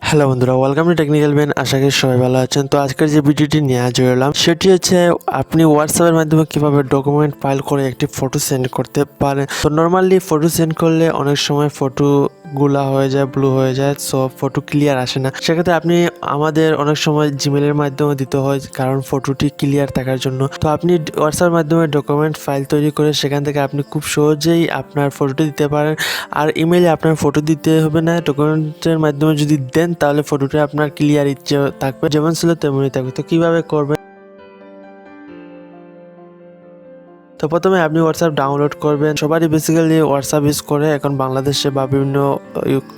Hello বন্ধুরা, welcome to technical Ben. আশা করি সবাই ভালো আছেন। তো আজকের যে ভিডিওটি নিয়ে হাজির হলাম সেটি হচ্ছে আপনি হোয়াটসঅ্যাপের মাধ্যমে কিভাবে ডকুমেন্ট ফাইল করে একটি ফটো সেন্ড করতে পারেন। তো নর্মালি ফটো সেন্ড করলে অনেক সময় ফটো গুলা হয়ে যায়, ব্লু হয়ে যায়, সো ফটো ক্লিয়ার আসে না। সেক্ষেত্রে আপনি আমাদের অনেক সময় জিমেলের মাধ্যমে দিতে হয়, কারণ ফটোটি ক্লিয়ার থাকার জন্য। তো আপনি হোয়াটসঅ্যাপের মাধ্যমে ডকুমেন্ট ফাইল তৈরি করে সেখান থেকে আপনি খুব সহজেই আপনার ফটোটি দিতে পারেন। আর ইমেইলে আপনার ফটো দিতে হবে না, ডকুমেন্টের মাধ্যমে যদি দেন তাহলে ফটোটা আপনার ক্লিয়ার ইচ্ছে থাকবে, যেমন ছিল তেমনই থাকবে। তো কিভাবে করবেন? তো প্রথমে আপনি হোয়াটসঅ্যাপ ডাউনলোড করবেন। সবারই বেসিক্যালি হোয়াটসঅ্যাপ ইউজ করে এখন বাংলাদেশে বা বিভিন্ন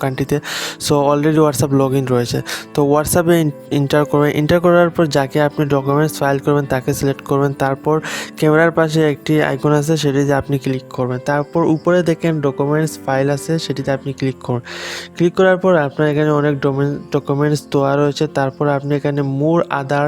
কান্ট্রিতে। So already WhatsApp log in রয়েছে। তো হোয়াটসঅ্যাপে এন্টার করবেন। এন্টার করার পর যাকে আপনি ডকুমেন্টস ফাইল করবেন তাকে সিলেক্ট করবেন। তারপর ক্যামেরার পাশে একটি আইকন আছে, সেটিতে আপনি ক্লিক করবেন। তারপর উপরে দেখেন ডকুমেন্টস ফাইল আছে, সেটিতে আপনি ক্লিক করুন। ক্লিক করার পর আপনার এখানে অনেক ডকুমেন্টস দেওয়া রয়েছে। তারপর আপনি এখানে মোর আদার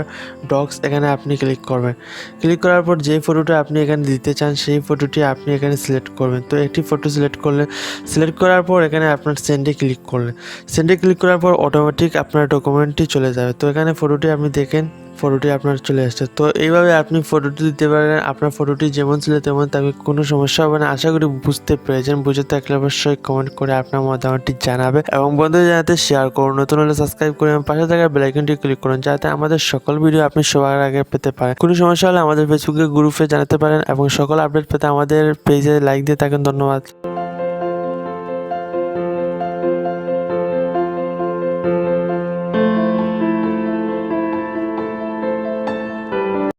ডক্স, এখানে আপনি ক্লিক করবেন। ক্লিক করার পর যেই ফটোটা আপনি এখানে দিতে চান সেই ফটোটি আপনি এখানে সিলেক্ট করবেন। তো একটি ফটো সিলেক্ট করলেন। সিলেক্ট করার পর এখানে আপনার সেন্ডে ক্লিক করলেন। সেন্ডে ক্লিক করার পর অটোমেটিক আপনার ডকুমেন্টটি চলে যাবে। তো এখানে ফটোটি আপনি দেখেন, ফটোটি আপনার চলে আসছে। তো এইভাবে আপনি ফটোটি দিতে পারেন। আপনার ফটোটি যেমন ছিল তেমন থাকবে, কোনো সমস্যা হবে না। আশা করি বুঝতে পেরেছেন। বুঝে থাকলে অবশ্যই কমেন্ট করে আপনার মতামতটি জানাবে এবং বন্ধুদের জানাতে শেয়ার করুন। নতুন হলে সাবস্ক্রাইব করে পাশে থাকা বেল আইকনটি ক্লিক করুন, যাতে আমাদের সকল ভিডিও আপনি সবার আগে পেতে পারেন। কোনো সমস্যা হলে আমাদের ফেসবুকে গ্রুপে জানাতে পারেন এবং সকল আপডেট পেতে আমাদের পেজে লাইক দিয়ে থাকেন। ধন্যবাদ।